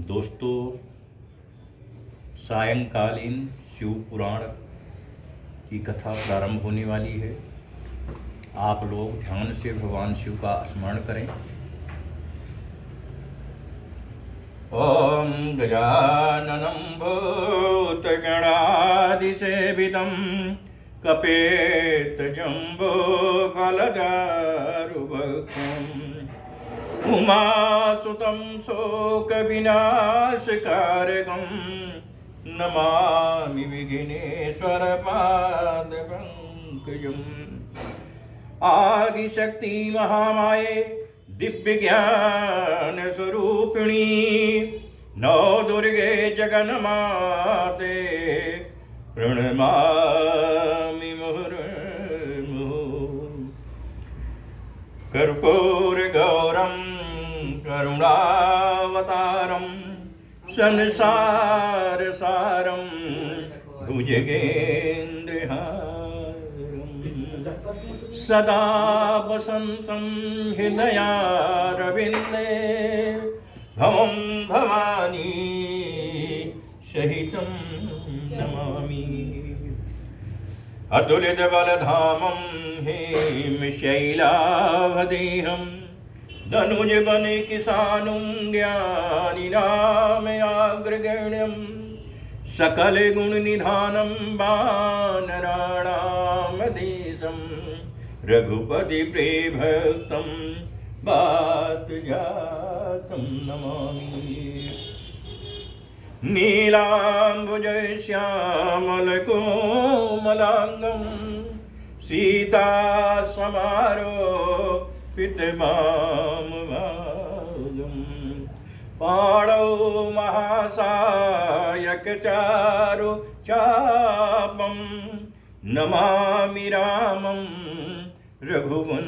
दोस्तों, सायंकालीन शिव पुराण की कथा प्रारंभ होने वाली है। आप लोग ध्यान से भगवान शिव का स्मरण करें। ओम गजाननं भूतगणादिसेवितं कपेतजम्बोफलचारुभक्षम् उमासुतं शोकविनाशकारकं नमामि विघ्नेश्वरपादपङ्कजम्। आदिशक्ति महामाये दिव्यज्ञानस्वरूपिणी नवदुर्गे जगन्माते प्रणमामि मुहुर्मुहुः। कर्पूरगौरं करुणावतारं संसारसारं भुजगेन्द्रहारं सदा वसन्तं हृदयारविन्दे भवं भवानी सहितं नमामि। अतुलितबलधामं हेमशैलावदेहं धनुजवनकिशानं ज्ञानिनामयाग्रगण्यं सकलगुणनिधानं वानराणामधीशं रघुपतिप्रियभक्तं वातजातं नमामि। नीलाम्बुजश्यामलकोमलाङ्गं सीतासमारोपितवामभागं पाणौ महासायकचारु चापं नमामि रामं रघुवंशनाथम्।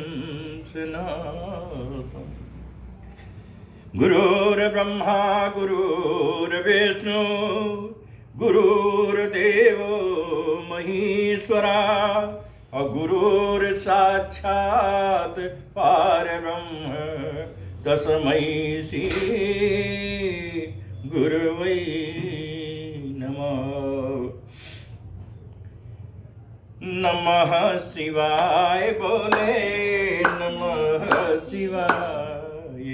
गुरुर्ब्रह्मा गुरुर्विष्णु गुरुर्देवो महेश्वरा गुरुर्साक्षात् परब्रह्म तस्मै श्री गुरवे नमः। नमः शिवाय बोले नमः शिवाय,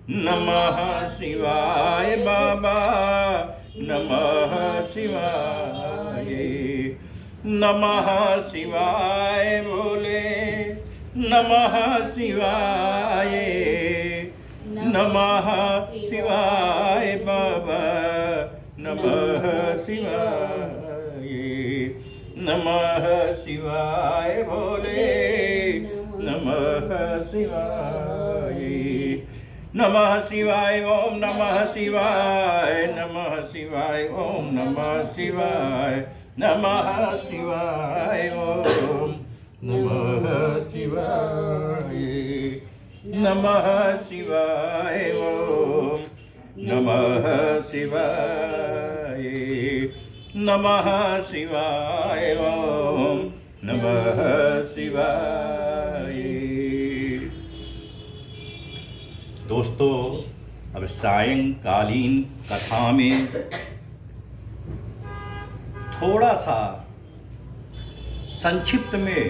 नमः शिवाय बाबा नमः शिवाय, नमः शिवाय बोले नमः शिवाय, नमः शिवाय बाबा नमः शिवाय, नमः शिवाय भोले नमः शिवाय, नमः शिवाय ओम नमः शिवाय, नमः शिवाय ओम नमः शिवाय, नमः शिवाय ओम नमः शिवाय, नमः शिवाय ओम नमः शिवाय, नमः शिवाय ओम नमः शिवाय। दोस्तों, अब सायंकालीन कथा में थोड़ा सा संक्षिप्त में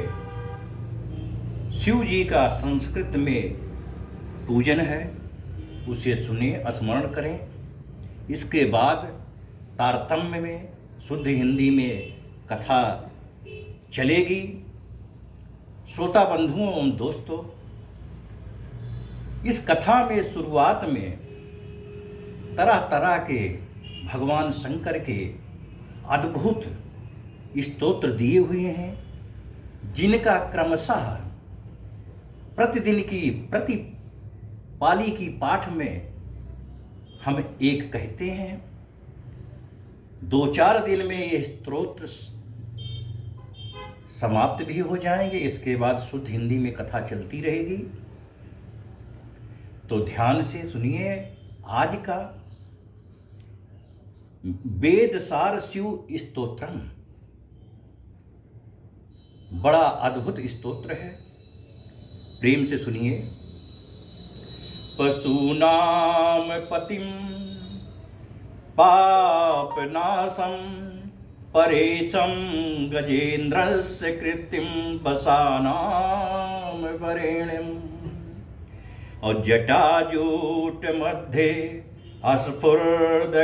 शिव जी का संस्कृत में पूजन है, उसे सुने, स्मरण करें। इसके बाद तारतम्य में शुद्ध हिंदी में कथा चलेगी। श्रोता बंधुओं एवं दोस्तों, इस कथा में शुरुआत में तरह तरह के भगवान शंकर के अद्भुत स्तोत्र दिए हुए हैं, जिनका क्रमशः प्रतिदिन की प्रति पाली की पाठ में हम एक कहते हैं। 2-4 दिन में ये स्तोत्र समाप्त भी हो जाएंगे। इसके बाद शुद्ध हिंदी में कथा चलती रहेगी। तो ध्यान से सुनिए आज का वेदसार शिव स्तोत्रम। बड़ा अद्भुत स्तोत्र है, प्रेम से सुनिए। पशूनां पतिं पापनाशं परेशं गजेन्द्रस्य कृतिं वसानां वरेण्यम्। और जटाजूट मध्ये स्फुरदगाङ्गवारिं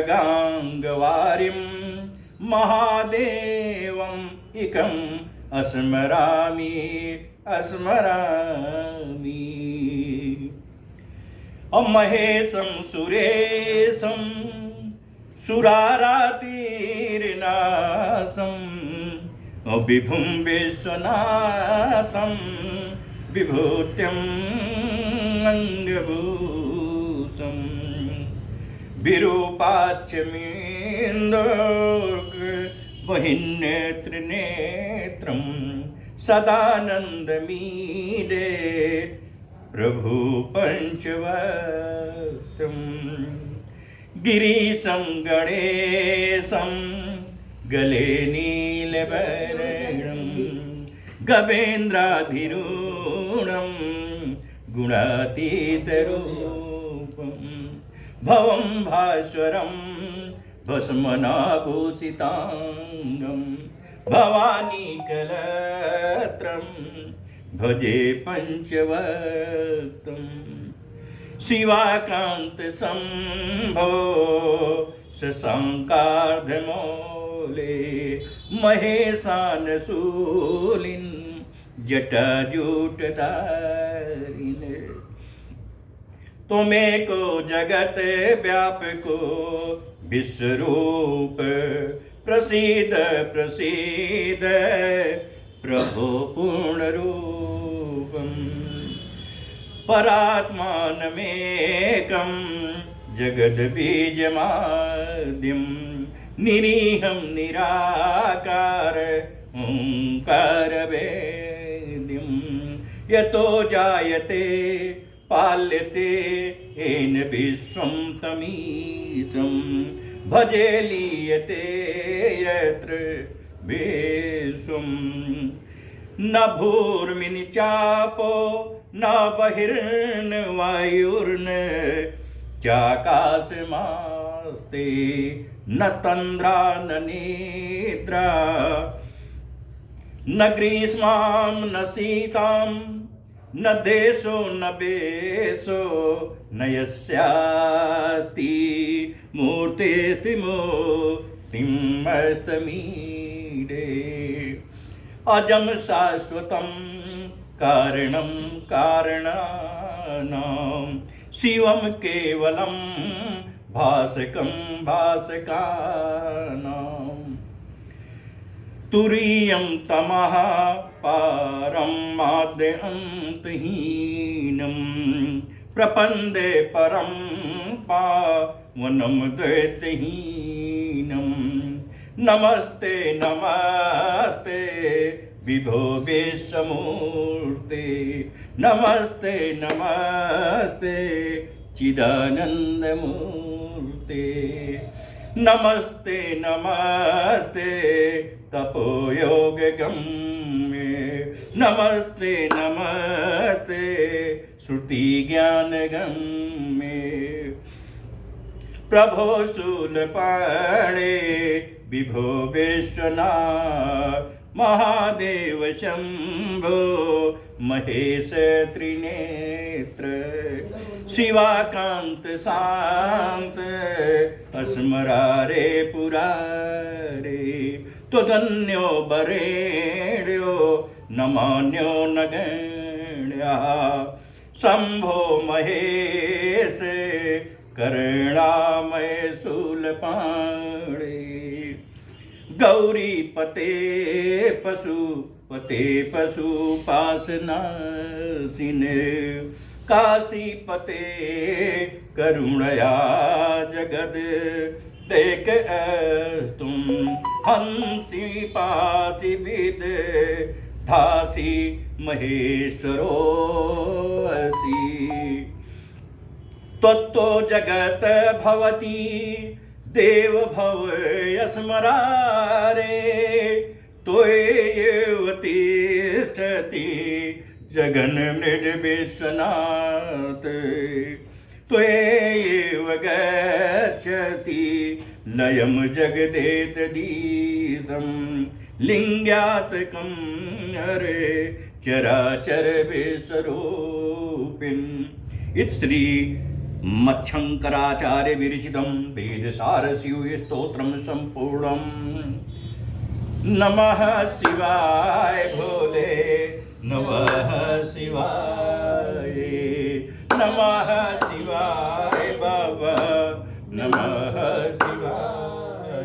महादेवम् एकम् स्मरामि स्मरामि। महेशं सुरेशं सुरारातिर्नाशं विभुं विश्वनाथं विभूत्यं अङ्गभूषं विरूपाक्षमेन्दोर्गबहिर्नेत्रनेत्रं सदानन्दमीडे प्रभु पंचवक्त्रम्। गिरीशं गणेशं गले नीलवर्णं गवेन्द्राधिरूढं गुणातीतरूपं भवं भास्वरं भस्मनाभूषिताङ्गं भवानीकलत्रं भजे पंचवक्त्रं। शिवाकान्त शम्भो शशाङ्कार्धमौले महेशानशूलिन् जटाजूटधारिन्। त्वमेको जगत व्यापको विश्वरूप प्रसीद प्रसीद प्रभो पूर्णरूपम्। परात्मानमेकं जगद्बीजमाद्यं निरीहं निराकार ओङ्कारवेद्यं। यतो जायते पाल्यते येन विश्वं तमीशं भजे लीयते यत्र विश्वम्। न भूर्मिनि चापो न बहिर्न वायुर्न चाकाशमास्ते न तन्द्रा न निद्रा न ग्रीष्मां न शीतां न देशो न वेशो न यस्यास्ति मूर्तिस्तिमूर्तिमस्तमीडे। अजं शाश्वतं कारणं कारणानां शिवं केवलं भासकं भासकानां। तुरीयं तमः पारं माद्यन्तहीनं प्रपन्दे परं पावनं दैत्यहीनं। नमस्ते नमस्ते विभो विश्वमूर्ते नमस्ते नमस्ते चिदानन्दमूर्ते नमस्ते नमस्ते तपोयोगगम्ये नमस्ते नमस्ते श्रुतिज्ञानगम्ये। प्रभो शूलपाणे विभो विश्वनाथ महादेव शंभो महेश त्रिनेत्र शिवाकांत शांत स्मरारे पुरारे। त्वदन्यो वरेण्यो नमान्यो नगण्या शंभो महेश कर्णामय शूलपाणे। गौरीपते पशुपते पशुपाशनाशिन काशीपते करुणया जगद देख तुम हंसी पासी विद धासी महेश्वरो असि। त्वत्तो जगत भवति देव भव स्मरारे त्वयैव तिष्ठति जगन् मृड विश्वनाथ। त्वयैव गच्छति लयं जगदेतदीशं लिङ्गात्मकं हरे चराचर विश्वरूपिन्। इति श्री मच्छंकराचार्य विरचितं वेदसारशिवस्तोत्रं सम्पूर्णम्। नमः शिवाय भोले, नमः शिवाय, नमः शिवाय बाबा, नमः शिवाय,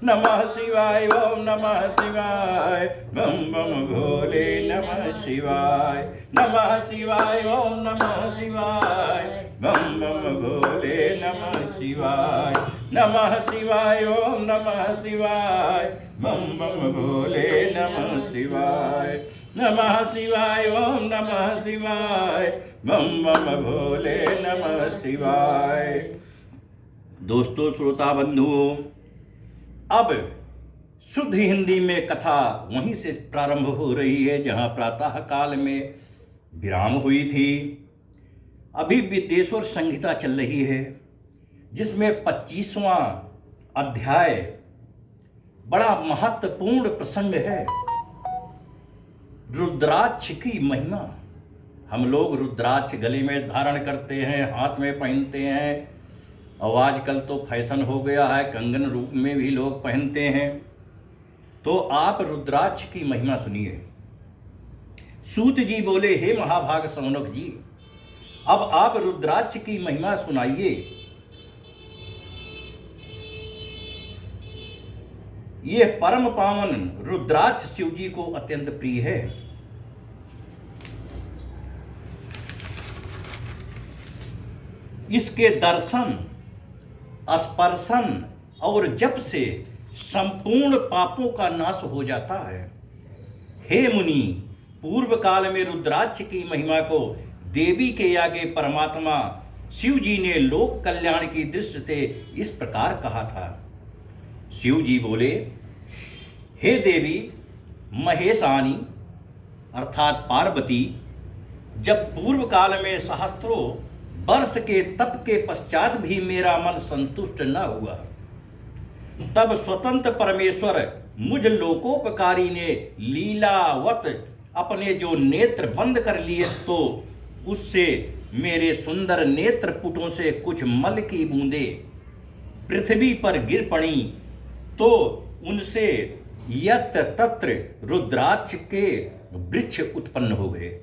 नमः शिवाय, ओम नमः शिवाय, बम बम भोले नमः शिवाय, नमः शिवाय, ओम नमः शिवाय, बम बम भोले नमः शिवाय, नमः शिवाय, ओम नमः शिवाय, बम बम भोले नमः शिवाय, नमः शिवाय, ओम नमः शिवाय, बम बम भोले नमः शिवाय। दोस्तों, श्रोता बंधुओं, अब शुद्ध हिंदी में कथा वहीं से प्रारंभ हो रही है जहां प्रातः काल में विराम हुई थी। अभी विद्येश्वर संहिता चल रही है जिसमें 25वां अध्याय बड़ा महत्वपूर्ण प्रसंग है, रुद्राक्ष की महिमा। हम लोग रुद्राक्ष गले में धारण करते हैं, हाथ में पहनते हैं, और आजकल तो फैशन हो गया है, कंगन रूप में भी लोग पहनते हैं। तो आप रुद्राक्ष की महिमा सुनिए। सूत जी बोले, हे महाभाग सौनक जी, अब आप रुद्राक्ष की महिमा सुनाइए। यह परम पावन रुद्राक्ष शिव जी को अत्यंत प्रिय है। इसके दर्शन, स्पर्शन और जप से संपूर्ण पापों का नाश हो जाता है। हे मुनि, पूर्व काल में रुद्राक्ष की महिमा को देवी के आगे परमात्मा शिव जी ने लोक कल्याण की दृष्टि से इस प्रकार कहा था। शिव जी बोले, हे देवी महेशानी अर्थात पार्वती, जब पूर्व काल में सहस्त्रों वर्ष के तप के पश्चात भी मेरा मन संतुष्ट न हुआ, तब स्वतंत्र परमेश्वर मुझ लोकोपकारी ने लीलावत अपने जो नेत्र बंद कर लिए, तो उससे मेरे सुंदर नेत्र पुटों से कुछ मल की बूंदें पृथ्वी पर गिर पड़ी, तो उनसे यत्र तत्र रुद्राक्ष के वृक्ष उत्पन्न हो गए।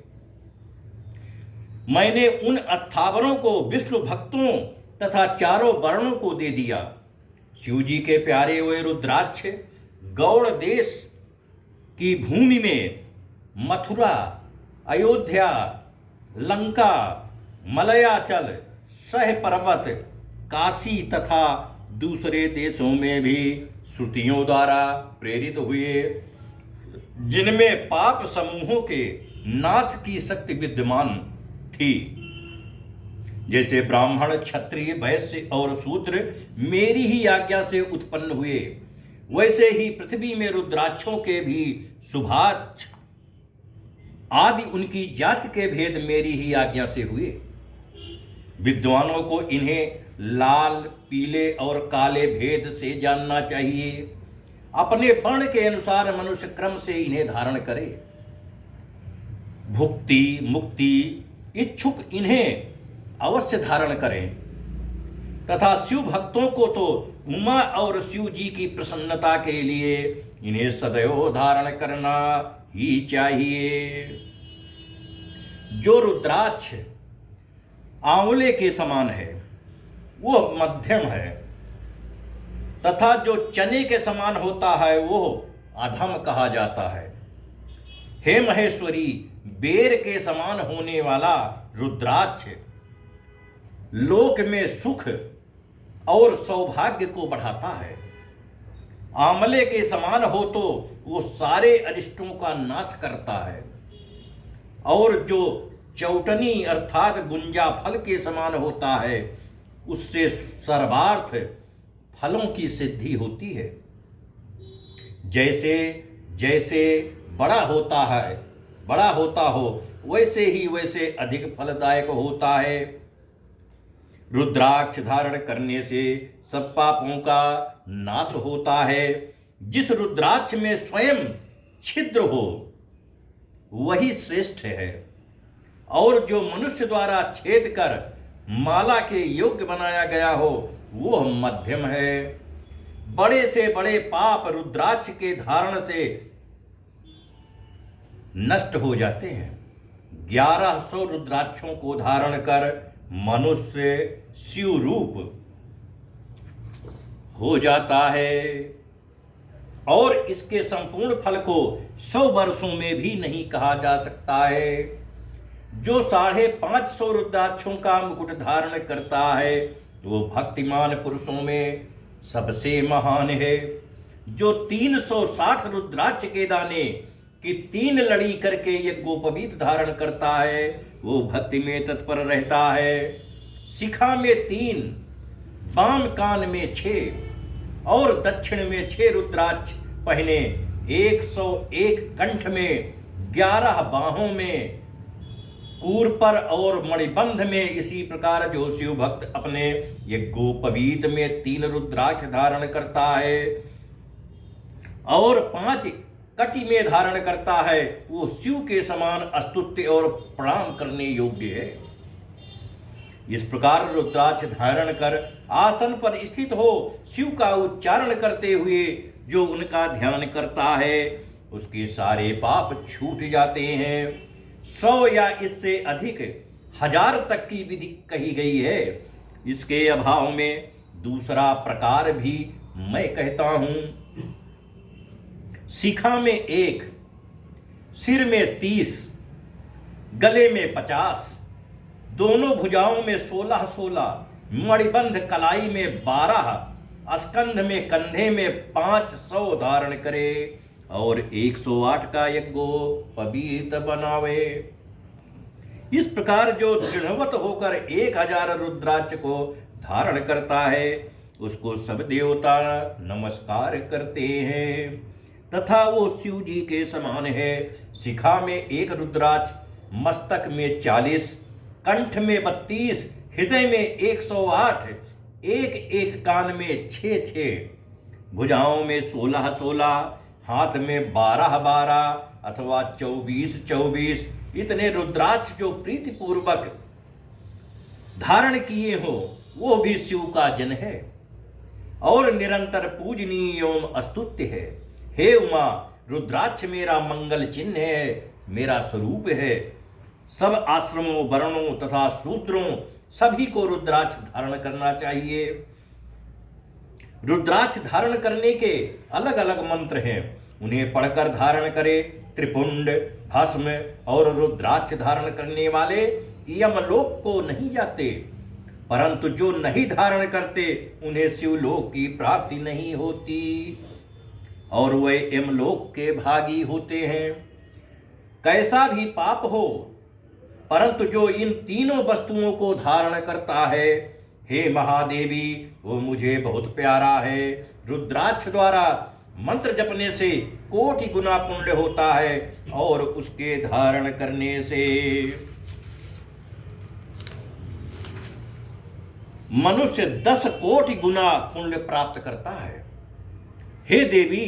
मैंने उन स्थावरों को विष्णु भक्तों तथा चारों वर्णों को दे दिया। शिव जी के प्यारे हुए रुद्राक्ष गौड़ देश की भूमि में मथुरा, अयोध्या, लंका, मलयाचल, सह पर्वत, काशी तथा दूसरे देशों में भी श्रुतियों द्वारा प्रेरित हुए, जिनमें पाप समूहों के नाश की शक्ति विद्यमान थी। जैसे ब्राह्मण, क्षत्रिय, वैश्य और शूद्र मेरी ही आज्ञा से उत्पन्न हुए, वैसे ही पृथ्वी में रुद्राक्षों के भी शुभाक्ष आदि उनकी जाति के भेद मेरी ही आज्ञा से हुए। विद्वानों को इन्हें लाल, पीले और काले भेद से जानना चाहिए। अपने वर्ण के अनुसार मनुष्य क्रम से इन्हें धारण करे। भुक्ति मुक्ति इच्छुक इन्हें अवश्य धारण करें, तथा शिव भक्तों को तो उमा और शिव जी की प्रसन्नता के लिए इन्हें सदैव धारण करना ही चाहिए। जो रुद्राक्ष आंवले के समान है वो मध्यम है, तथा जो चने के समान होता है वो अधम कहा जाता है। हे महेश्वरी, बेर के समान होने वाला रुद्राक्ष लोक में सुख और सौभाग्य को बढ़ाता है। आंवले के समान हो तो वो सारे अरिष्टों का नाश करता है, और जो चौटनी अर्थात गुंजा फल के समान होता है उससे सर्वार्थ फलों की सिद्धि होती है। जैसे जैसे बड़ा होता हो वैसे ही वैसे अधिक फलदायक होता है। रुद्राक्ष धारण करने से सब पापों का नाश होता है। जिस रुद्राक्ष में स्वयं छिद्र हो वही श्रेष्ठ है, और जो मनुष्य द्वारा छेद कर माला के योग्य बनाया गया हो वो मध्यम है। बड़े से बड़े पाप रुद्राक्ष के धारण से नष्ट हो जाते हैं। 1100 रुद्राक्षों को धारण कर मनुष्य शिव रूप हो जाता है, और इसके संपूर्ण फल को 100 वर्षों में भी नहीं कहा जा सकता है। जो 550 रुद्राक्षों का मुकुट धारण करता है वो भक्तिमान पुरुषों में सबसे महान है। जो 360 रुद्राक्ष के दाने की 3 लड़ी करके यज्ञोपवीत धारण करता है वो भक्ति में तत्पर रहता है। शिखा में 3, बाम कान में 6 और दक्षिण में 6 रुद्राक्ष पहने, 101 कंठ में, 11 बाहों में, कूर पर और मणिबंध में। इसी प्रकार जो शिव भक्त अपने यज्ञोपवीत में 3 रुद्राक्ष धारण करता है और 5 कटी में धारण करता है वो शिव के समान स्तुत्य और प्रणाम करने योग्य है। इस प्रकार रुद्राक्ष धारण कर आसन पर स्थित हो शिव का उच्चारण करते हुए जो उनका ध्यान करता है उसके सारे पाप छूट जाते हैं। 100 या इससे अधिक 1000 तक की विधि कही गई है। इसके अभाव में दूसरा प्रकार भी मैं कहता हूं। शिखा में 1, सिर में 30, गले में 50, दोनों भुजाओं में 16-16, मणिबंध कलाई में 12, स्कंध में कंधे में 500 धारण करे और 108 का यज्ञोपवीत बनावे। इस प्रकार जो दृढ़वत होकर 1000 रुद्राक्ष को धारण करता है उसको सब देवता नमस्कार करते हैं तथा वो शिव जी के समान है। शिखा में 1 रुद्राक्ष, मस्तक में 40, कंठ में 32, हृदय में 108, एक कान में 6-6, भुजाओं में 16-16, हाथ में 12-12 अथवा 24-24 इतने रुद्राक्ष जो प्रीति पूर्वक धारण किए हो वो भी शिव का जन है और निरंतर पूजनीय एवं स्तुत्य है। हे उमा, रुद्राक्ष मेरा मंगल चिन्ह है, मेरा स्वरूप है। सब आश्रमों, वर्णों तथा शूद्रों सभी को रुद्राक्ष धारण करना चाहिए। रुद्राक्ष धारण करने के अलग अलग मंत्र हैं, उन्हें पढ़कर धारण करे। त्रिपुंड, भस्म और रुद्राक्ष धारण करने वाले यमलोक को नहीं जाते, परंतु जो नहीं धारण करते उन्हें शिवलोक की प्राप्ति नहीं होती और वे यमलोक के भागी होते हैं। कैसा भी पाप हो, परंतु जो इन तीनों वस्तुओं को धारण करता है, हे महादेवी, वो मुझे बहुत प्यारा है। रुद्राक्ष द्वारा मंत्र जपने से कोटि गुना पुण्य होता है और उसके धारण करने से मनुष्य 10 कोटि गुना पुण्य प्राप्त करता है। हे देवी,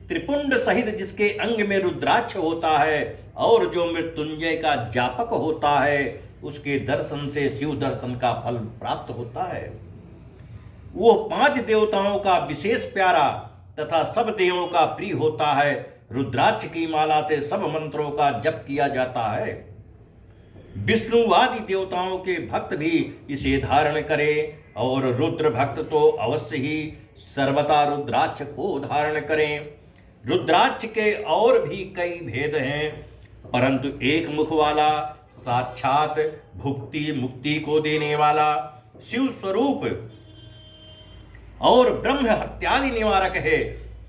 त्रिपुंड सहित जिसके अंग में रुद्राक्ष होता है और जो मृत्युंजय का जापक होता है उसके दर्शन से शिव दर्शन का फल प्राप्त होता है। वो 5 देवताओं का विशेष प्यारा तथा सब देवों का प्रिय होता है। रुद्राक्ष की माला से सब मंत्रों का जप किया जाता है। विष्णुवादी देवताओं के भक्त भी इसे धारण करें और रुद्र भक्त तो अवश्य ही सर्वदा रुद्राक्ष को धारण करें। रुद्राक्ष के और भी कई भेद हैं, परंतु एक मुख वाला, साक्षात भुक्ति मुक्ति को देने वाला, शिव स्वरूप और ब्रह्म हत्यादि निवारक है।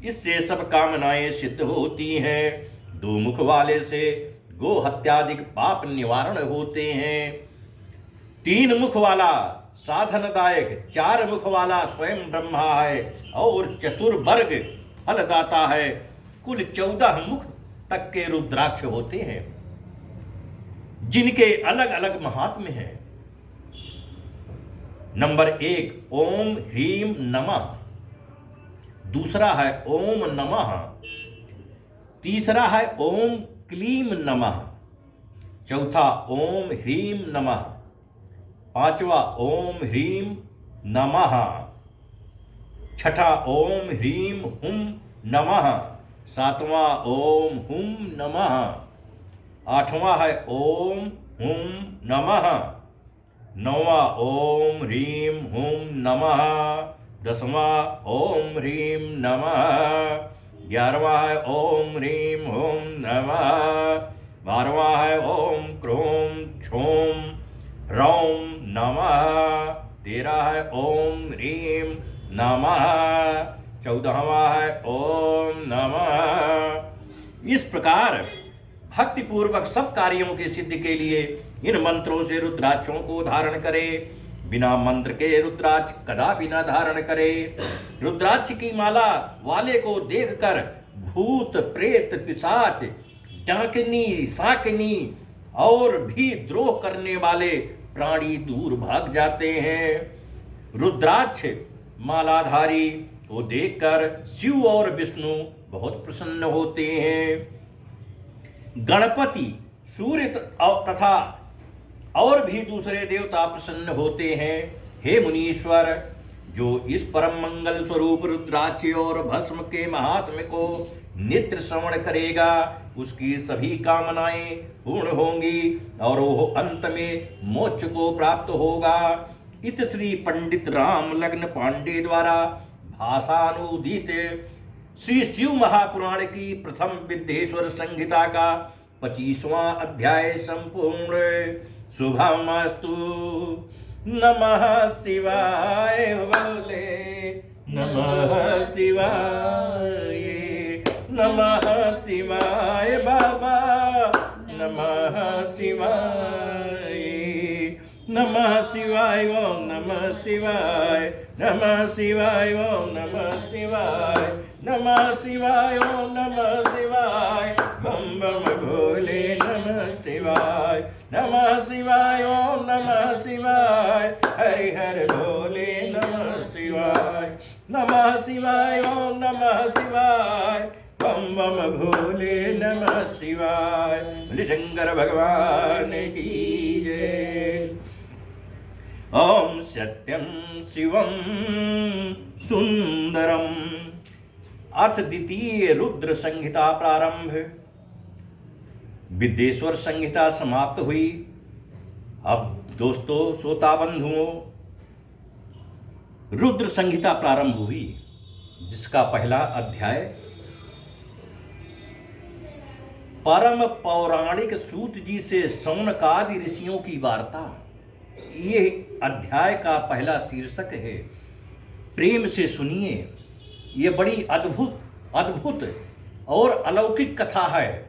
इससे सब कामनाएं सिद्ध होती हैं। 2 मुख वाले से गो हत्यादि पाप निवारण होते हैं। 3 मुख वाला साधनदायक, 4 मुख वाला स्वयं ब्रह्मा है और चतुर्वर्ग फलदाता है। कुल 14 मुख तक के रुद्राक्ष होते हैं जिनके अलग अलग महात्म्य हैं। नंबर 1 ओम ह्रीम नमः, दूसरा है ओम नमः, तीसरा है ओम क्लीम नमः, चौथा ओम ह्रीम नमः, पांचवा ओम ह्रीम नमः, छठा ओम ह्रीम हुम नमः, सातवां ओम हुम नमः, आठवां है ओम हुम नमः, नौवां ओम ह्रीम हुम नमः, दसवां ओम ह्रीम नमः, 11वां है ओम ह्रीम हुम नमः, 12वां है ओम क्रोम क्षोम रौम नमः, 13 है ओम ह्रीम नमः, 14वां है ओम नमः। इस प्रकार भक्ति पूर्वक सब कार्यों की सिद्धि के लिए इन मंत्रों से रुद्राक्षों को धारण करे। बिना मंत्र के रुद्राक्ष कदापि न धारण करे। रुद्राक्ष की माला वाले को देखकर भूत प्रेत पिशाच डाकिनी साकिनी और भी द्रोह करने वाले प्राणी दूर भाग जाते हैं। रुद्राक्ष मालाधारी को देखकर शिव और विष्णु बहुत प्रसन्न होते हैं। गणपति सूर्य तथा और भी दूसरे देवता प्रसन्न होते हैं। हे मुनीश्वर, जो इस परम मंगल स्वरूप रुद्राक्ष और भस्म के महात्म्य को नित्य श्रवण करेगा उसकी सभी कामनाएं पूर्ण होंगी और वो अंत में मोक्ष को प्राप्त होगा। इत श्री पंडित राम लग्न पांडे द्वारा भाषानुदित श्री शिव महापुराण की प्रथम विद्येश्वर संहिता का 25वां अध्याय संपूर्ण। शुभमस्तु। नमः शिवाय बोले, नमः शिवाय, नमः शिवाय बाबा, नमः शिवाय, नमः शिवाय ओम नमः शिवाय, नमः शिवाय ओम नमः शिवाय, नमः शिवाय ओम नमः शिवाय, बम बम भोले नमः शिवाय, नमः शिवाय ओम नमः शिवाय, हरि हर भोले नमः शिवाय, नमः शिवाय ओम नमः शिवाय, बम बम भोले नमः शिवाय। बोले शंकर भगवान की जय। ओम सत्यम शिवम सुंदरम। अर्थ द्वितीय रुद्र संहिता प्रारंभ। विद्येश्वर संहिता समाप्त हुई। अब दोस्तों श्रोता बंधुओं, रुद्र संहिता प्रारंभ हुई, जिसका पहला अध्याय परम पौराणिक सूत जी से सौनकादि ऋषियों की वार्ता। ये अध्याय का पहला शीर्षक है, प्रेम से सुनिए। ये बड़ी अद्भुत और अलौकिक कथा है,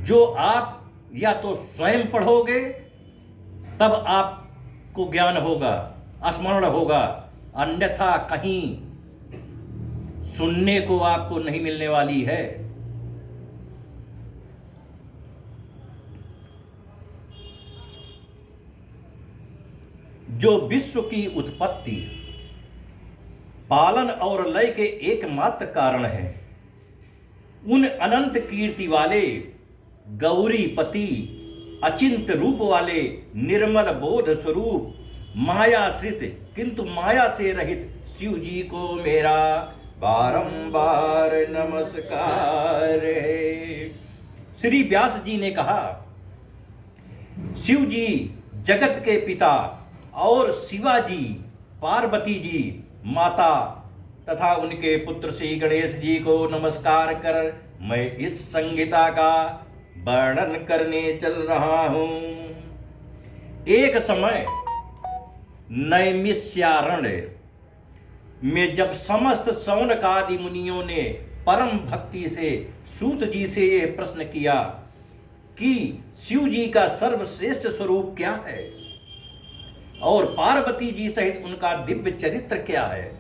जो आप या तो स्वयं पढ़ोगे तब आपको ज्ञान होगा, स्मरण होगा, अन्यथा कहीं सुनने को आपको नहीं मिलने वाली है। जो विश्व की उत्पत्ति, पालन और लय के एकमात्र कारण है, उन अनंत कीर्ति वाले गौरीपति, अचिंत रूप वाले निर्मल बोध स्वरूप, मायाश्रित किंतु माया से रहित शिव जी को मेरा बारंबार नमस्कार है। श्री व्यास जी ने कहा, शिव जी जगत के पिता और शिवाजी पार्वती जी माता तथा उनके पुत्र श्री गणेश जी को नमस्कार कर मैं इस संहिता का वर्णन करने चल रहा हूं। एक समय नैमिषारण्य में जब समस्त सौनकादि मुनियों ने परम भक्ति से सूत जी से यह प्रश्न किया कि शिव जी का सर्वश्रेष्ठ स्वरूप क्या है और पार्वती जी सहित उनका दिव्य चरित्र क्या है,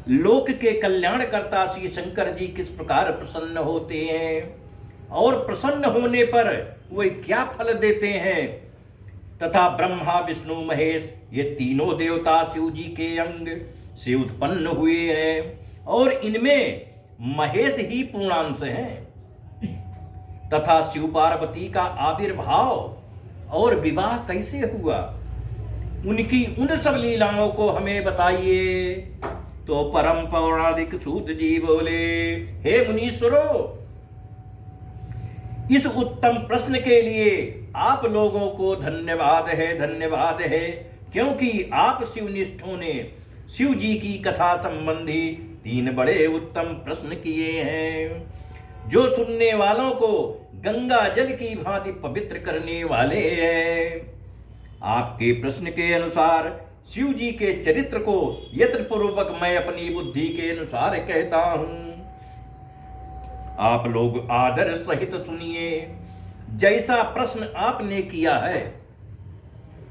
लोक के कल्याणकर्ता श्री शंकर जी किस प्रकार प्रसन्न होते हैं और प्रसन्न होने पर वे क्या फल देते हैं तथा ब्रह्मा विष्णु महेश ये तीनों देवता शिव जी के अंग से उत्पन्न हुए हैं और इनमें महेश ही पूर्णांश हैं। तथा शिव पार्वती का आविर्भाव और विवाह कैसे हुआ, उनकी उन सब लीलाओं को हमें बताइए। तो परम पौराणिक सूत जी बोले, हे मुनीश्वरों, इस उत्तम प्रश्न के लिए आप लोगों को धन्यवाद है, क्योंकि आप शिवनिष्ठों ने शिव जी की कथा संबंधी 3 बड़े उत्तम प्रश्न किए हैं, जो सुनने वालों को गंगा जल की भांति पवित्र करने वाले हैं। आपके प्रश्न के अनुसार शिव जी के चरित्र को यत्नपूर्वक मैं अपनी बुद्धि के अनुसार कहता हूं। आप लोग आदर सहित सुनिए। जैसा प्रश्न आपने किया है,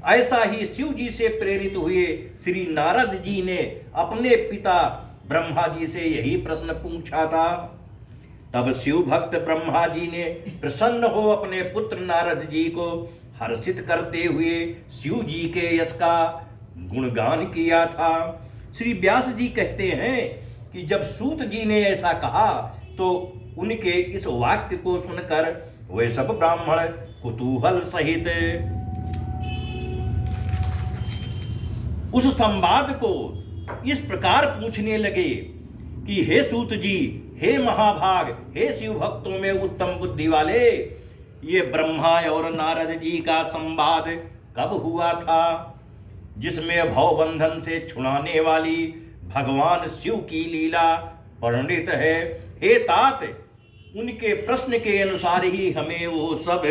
ऐसा ही शिव जी से प्रेरित हुए श्री नारद जी ने अपने पिता ब्रह्मा जी से यही प्रश्न पूछा था। तब शिव भक्त ब्रह्मा जी ने प्रसन्न हो अपने पुत्र नारद जी को हर्षित करते हुए शिव जी के यश का गुणगान किया था। श्री व्यास जी कहते हैं कि जब सूत जी ने ऐसा कहा तो उनके इस वाक्य को सुनकर वे सब ब्राह्मण कुतूहल सहित उस संवाद को इस प्रकार पूछने लगे कि हे सूत जी, हे महाभाग, हे शिव भक्तों में उत्तम बुद्धि वाले, ये ब्रह्मा और नारद जी का संवाद कब हुआ था, जिसमें भवबंधन से छुड़ाने वाली भगवान शिव की लीला वर्णित है। हे तात, उनके प्रश्न के अनुसार ही हमें वो सब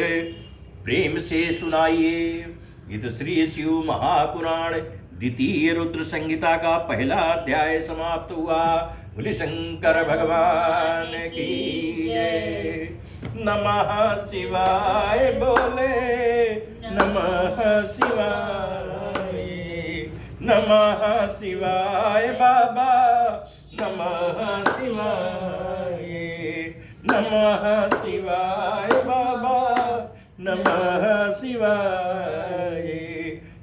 प्रेम से सुनाइए। इत श्री शिव महापुराण द्वितीय रुद्र संहिता का पहला अध्याय समाप्त हुआ। बोले शंकर भगवान की जय। नमः शिवाय बोले, नमः शिवाय, नमः शिवाय बाबा, नमः शिवाय, नमः शिवाय बाबा, नमः शिवाय,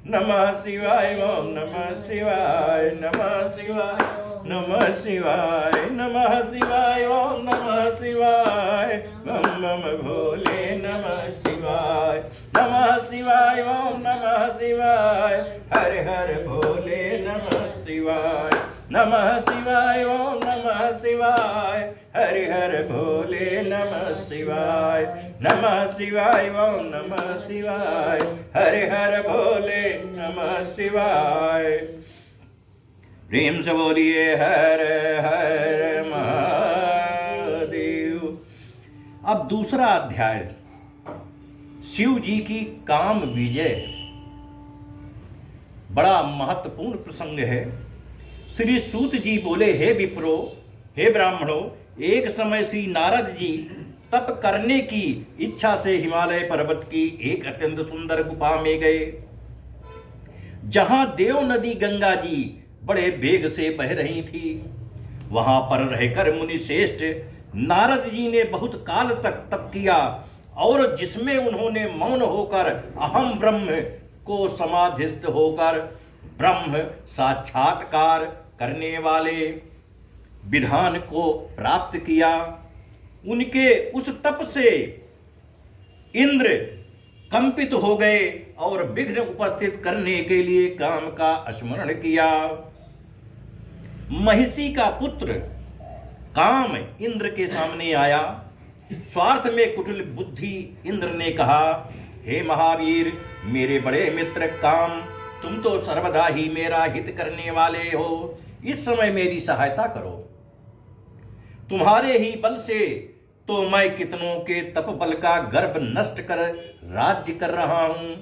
नमः शिवाय, ओम नमः शिवाय, नमः शिवाय, नमः शिवाय, नमः शिवाय, ओम नमः शिवाय, मम मम भोले नमः शिवाय, नमः शिवाय, ओम नमः शिवाय, हर हर भोले नमः शिवाय, नमः शिवाय, ओम नमः शिवाय, हरि हर भोले नमः शिवाय, नमः शिवाय, ओम नमः शिवाय, हरि हर भोले नमः शिवाय। प्रेम से बोलिए हर हर महादेव। अब दूसरा अध्याय, शिव जी की काम विजय। बड़ा महत्वपूर्ण प्रसंग है। श्री सूत जी बोले, हे विप्रो, हे ब्राह्मणों, एक समय श्री नारद जी तप करने की इच्छा से हिमालय पर्वत की एक अत्यंत सुंदर गुफा में गए, जहां देव नदी गंगा जी बड़े वेग से बह रही थी। वहां पर रहकर मुनि श्रेष्ठ नारद जी ने बहुत काल तक तप किया, और जिसमें उन्होंने मौन होकर अहम ब्रह्म को समाधिस्थ होकर ब्रह्म साक्षात्कार करने वाले विधान को प्राप्त किया। उनके उस तप से इंद्र कंपित हो गए और विघ्न उपस्थित करने के लिए काम का स्मरण किया। महिषी का पुत्र काम इंद्र के सामने आया। स्वार्थ में कुटिल बुद्धि इंद्र ने कहा, हे महावीर, मेरे बड़े मित्र काम, तुम तो सर्वदा ही मेरा हित करने वाले हो। इस समय मेरी सहायता करो। तुम्हारे ही बल से तो मैं कितनों के तप बल का गर्भ नष्ट कर राज्य कर रहा हूं।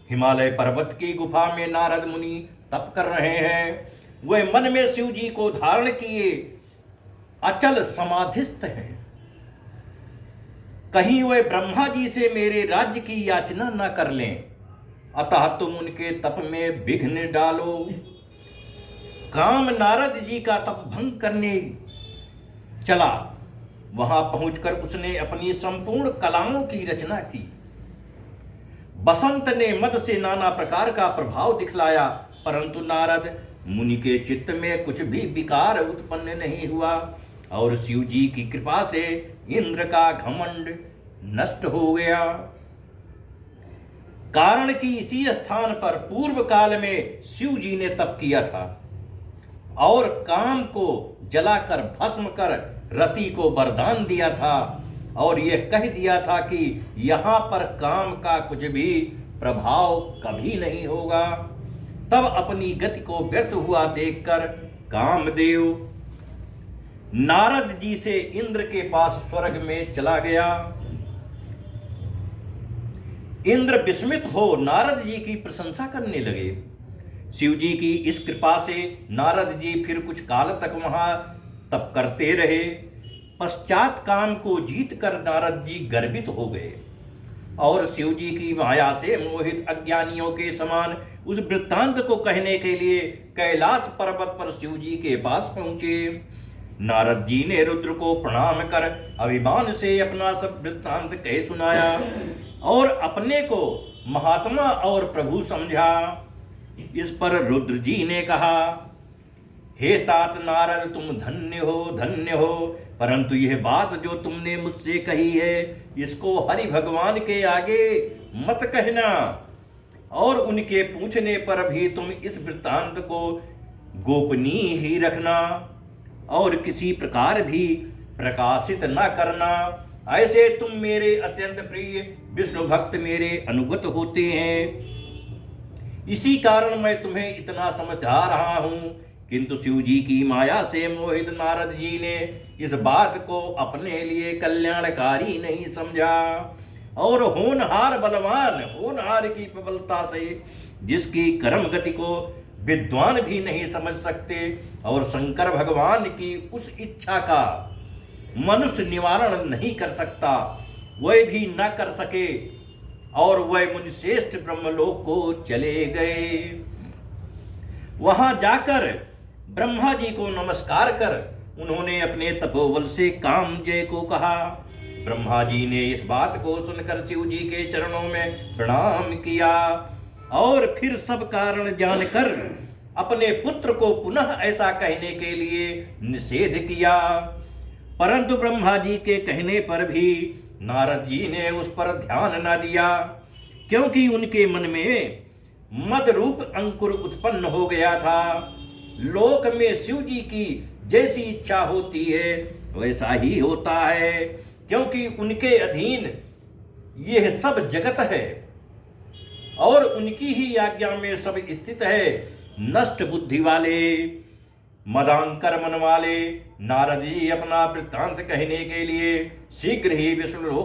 हिमालय पर्वत की गुफा में नारद मुनि तप कर रहे हैं। वे मन में शिव जी को धारण किए अचल समाधिस्थ हैं। कहीं वे ब्रह्मा जी से मेरे राज्य की याचना न कर लें, अतः तुम उनके तप में विघ्न डालो। काम नारद जी का तप भंग करने चला। वहां पहुंचकर उसने अपनी संपूर्ण कलाओं की रचना की। बसंत ने मद से नाना प्रकार का प्रभाव दिखलाया, परंतु नारद मुनि के चित्त में कुछ भी विकार उत्पन्न नहीं हुआ और शिव जी की कृपा से इंद्र का घमंड नष्ट हो गया। कारण कि इसी स्थान पर पूर्व काल में शिव जी ने तप किया था और काम को जलाकर भस्म कर रति को वरदान दिया था और यह कह दिया था कि यहाँ पर काम का कुछ भी प्रभाव कभी नहीं होगा। तब अपनी गति को व्यर्थ हुआ देखकर कामदेव नारद जी से इंद्र के पास स्वर्ग में चला गया। इंद्र विस्मित हो नारद जी की प्रशंसा करने लगे। शिव जी की इस कृपा से नारद जी फिर कुछ काल तक वहां तप करते रहे। पश्चात काम को जीत कर नारद जी गर्वित हो गए और शिव जी की माया से मोहित अज्ञानियों के समान उस वृत्तांत को कहने के लिए कैलाश पर्वत पर शिव जी के पास पहुंचे। नारद जी ने रुद्र को प्रणाम कर अभिमान से अपना सब वृत्तांत कह सुनाया और अपने को महात्मा और प्रभु समझा। इस पर रुद्र जी ने कहा, हे तात नारद, तुम धन्य हो, परंतु यह बात जो तुमने मुझसे कही है इसको हरि भगवान के आगे मत कहना और उनके पूछने पर भी तुम इस वृत्तांत को गोपनीय ही रखना और किसी प्रकार भी प्रकाशित न करना। ऐसे तुम मेरे अत्यंत प्रिय विष्णु भक्त मेरे अनुगत होते हैं, इसी कारण मैं तुम्हें इतना समझा रहा हूं। किंतु शिव जी की माया से मोहित नारद जी ने इस बात को अपने लिए कल्याणकारी नहीं समझा और होनहार बलवान होनहार की प्रबलता से जिसकी कर्म गति को विद्वान भी नहीं समझ सकते और शंकर भगवान की उस इच्छा का मनुष्य निवारण नहीं कर सकता, वह भी न कर सके और वह मुनिश्रेष्ठ ब्रह्मलोक को चले गए। वहां जाकर ब्रह्मा जी को नमस्कार कर उन्होंने अपने तपोबल से कामजय को कहा। ब्रह्मा जी ने इस बात को सुनकर शिव जी के चरणों में प्रणाम किया और फिर सब कारण जानकर अपने पुत्र को पुनः ऐसा कहने के लिए निषेध किया, परंतु ब्रह्मा जी के कहने पर भी नारद जी ने उस पर ध्यान न दिया, क्योंकि उनके मन में मद रूप अंकुर उत्पन्न हो गया था। लोक में शिव जी की जैसी इच्छा होती है वैसा ही होता है, क्योंकि उनके अधीन यह सब जगत है और उनकी ही आज्ञा में सब स्थित है। नष्ट बुद्धि वाले मदांकर मन वाले नारद जी अपना वृत्तांत कहने के लिए शीघ्र ही विष्णु